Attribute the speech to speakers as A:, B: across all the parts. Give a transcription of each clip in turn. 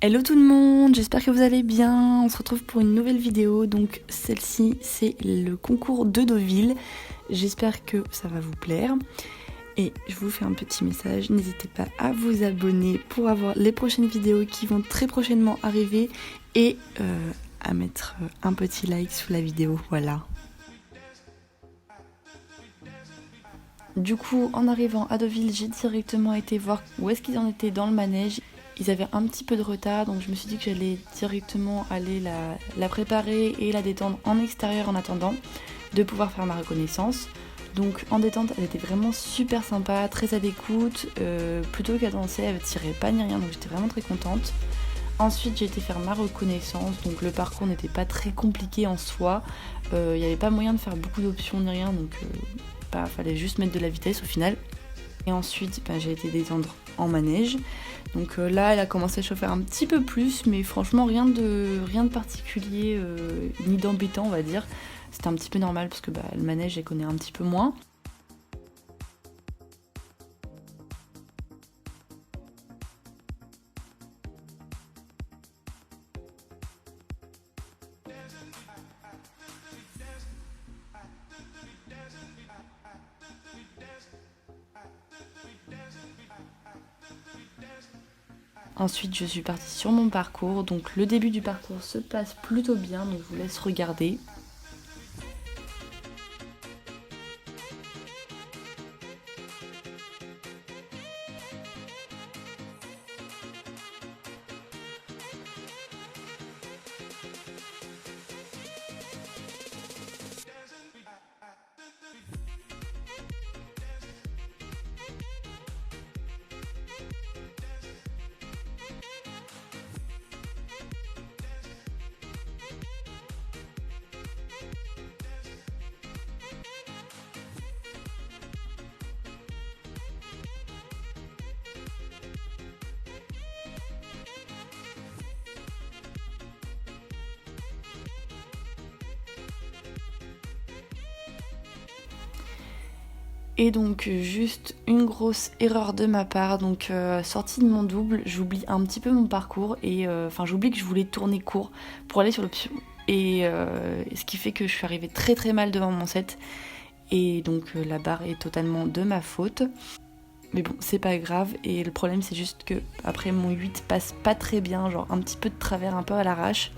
A: Hello tout le monde, j'espère que vous allez bien. On se retrouve pour une nouvelle vidéo. Donc celle-ci, c'est le concours de Deauville. J'espère que ça va vous plaire. Et je vous fais un petit message, n'hésitez pas à vous abonner pour avoir les prochaines vidéos qui vont très prochainement arriver et à mettre un petit like sous la vidéo, voilà. Du coup, en arrivant à Deauville, j'ai directement été voir où est-ce qu'ils en étaient dans le manège. Ils avaient un petit peu de retard, donc je me suis dit que j'allais directement aller la préparer et la détendre en extérieur en attendant de pouvoir faire ma reconnaissance. Donc en détente, elle était vraiment super sympa, très à l'écoute, plutôt qu'à danser, elle ne tirait pas ni rien, donc j'étais vraiment très contente. Ensuite, j'ai été faire ma reconnaissance, donc le parcours n'était pas très compliqué en soi. Il n'y avait pas moyen de faire beaucoup d'options ni rien, donc fallait juste mettre de la vitesse au final. Et ensuite, j'ai été détendre en manège. Donc là, elle a commencé à chauffer un petit peu plus, mais franchement, rien de particulier, ni d'embêtant, on va dire. C'était un petit peu normal parce que le manège, elle connaît un petit peu moins. Ensuite, je suis partie sur mon parcours. Donc le début du parcours se passe plutôt bien, donc je vous laisse regarder. Et donc juste une grosse erreur de ma part, donc sortie de mon double, j'oublie un petit peu mon parcours et j'oublie que je voulais tourner court pour aller sur l'option. Et ce qui fait que je suis arrivée très très mal devant mon set et donc la barre est totalement de ma faute. Mais bon, c'est pas grave et le problème c'est juste que après mon 8 passe pas très bien, genre un petit peu de travers, un peu à l'arrache.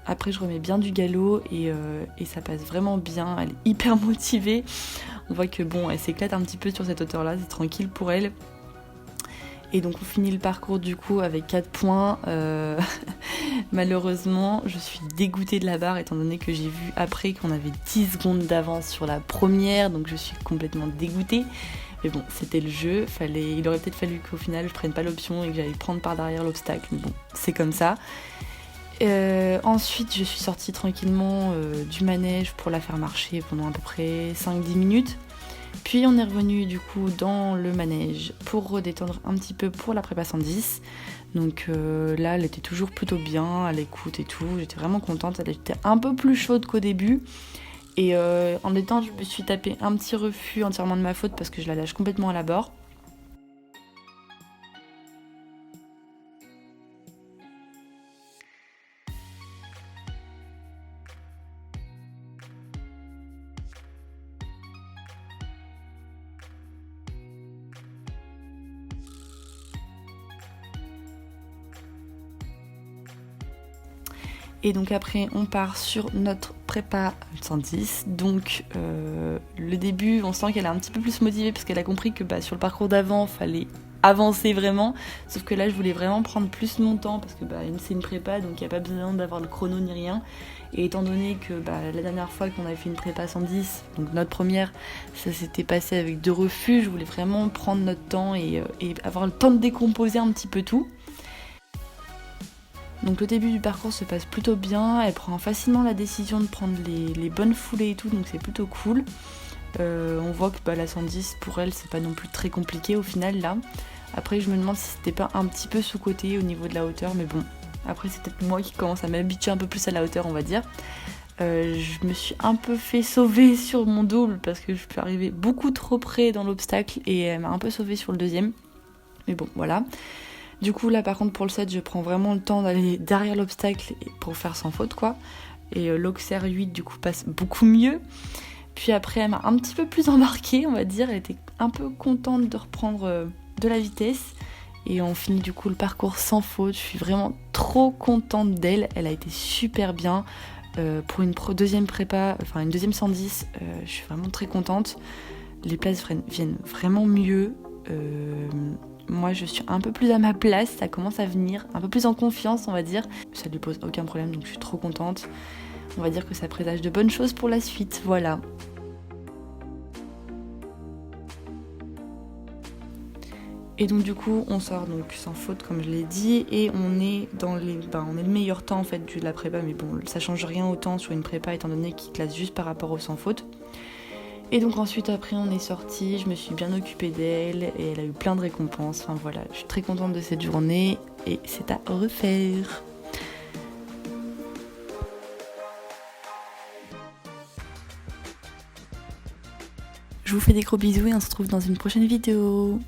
A: Après je remets bien du galop et ça passe vraiment bien, elle est hyper motivée. On voit que bon, elle s'éclate un petit peu sur cette hauteur là, c'est tranquille pour elle. Et donc on finit le parcours du coup avec 4 points. Malheureusement, je suis dégoûtée de la barre étant donné que j'ai vu après qu'on avait 10 secondes d'avance sur la première, donc je suis complètement dégoûtée. Mais bon, c'était le jeu, il aurait peut-être fallu qu'au final je prenne pas l'option et que j'aille prendre par derrière l'obstacle, mais bon, c'est comme ça. Ensuite, je suis sortie tranquillement du manège pour la faire marcher pendant à peu près 5-10 minutes. Puis on est revenu du coup dans le manège pour redétendre un petit peu pour la prépa 110. Donc là, elle était toujours plutôt bien, à l'écoute et tout. J'étais vraiment contente, elle était un peu plus chaude qu'au début. Et en détente, je me suis tapé un petit refus entièrement de ma faute parce que je la lâche complètement à la barre. Et donc après on part sur notre prépa 110. Donc le début on sent qu'elle est un petit peu plus motivée parce qu'elle a compris que sur le parcours d'avant fallait avancer vraiment. Sauf que là je voulais vraiment prendre plus mon temps parce que c'est une prépa donc il n'y a pas besoin d'avoir le chrono ni rien. Et étant donné que la dernière fois qu'on avait fait une prépa 110, donc notre première, ça s'était passé avec 2 refus, je voulais vraiment prendre notre temps et avoir le temps de décomposer un petit peu tout. Donc le début du parcours se passe plutôt bien, elle prend facilement la décision de prendre les bonnes foulées et tout, donc c'est plutôt cool. On voit que la 110 pour elle c'est pas non plus très compliqué au final là. Après je me demande si c'était pas un petit peu sous-côté au niveau de la hauteur, mais bon, après c'est peut-être moi qui commence à m'habituer un peu plus à la hauteur on va dire. Je me suis un peu fait sauver sur mon double parce que je suis arrivée beaucoup trop près dans l'obstacle et elle m'a un peu sauvée sur le deuxième. Mais bon voilà. Du coup là par contre pour le set je prends vraiment le temps d'aller derrière l'obstacle pour faire sans faute quoi. Et l'Auxerre 8 du coup passe beaucoup mieux. Puis après elle m'a un petit peu plus embarquée on va dire, elle était un peu contente de reprendre de la vitesse. Et on finit du coup le parcours sans faute, je suis vraiment trop contente d'elle, elle a été super bien. Pour une deuxième prépa, enfin une deuxième 110, je suis vraiment très contente. Les places viennent vraiment mieux. Moi je suis un peu plus à ma place, ça commence à venir, un peu plus en confiance on va dire. Ça lui pose aucun problème donc je suis trop contente. On va dire que ça présage de bonnes choses pour la suite, voilà. Et donc du coup on sort donc sans faute comme je l'ai dit et on est on est le meilleur temps en fait de la prépa, mais bon ça change rien autant sur une prépa étant donné qu'il classe juste par rapport au sans faute. Et donc ensuite après on est sorti, je me suis bien occupée d'elle et elle a eu plein de récompenses. Enfin voilà, je suis très contente de cette journée et c'est à refaire. Je vous fais des gros bisous et on se retrouve dans une prochaine vidéo.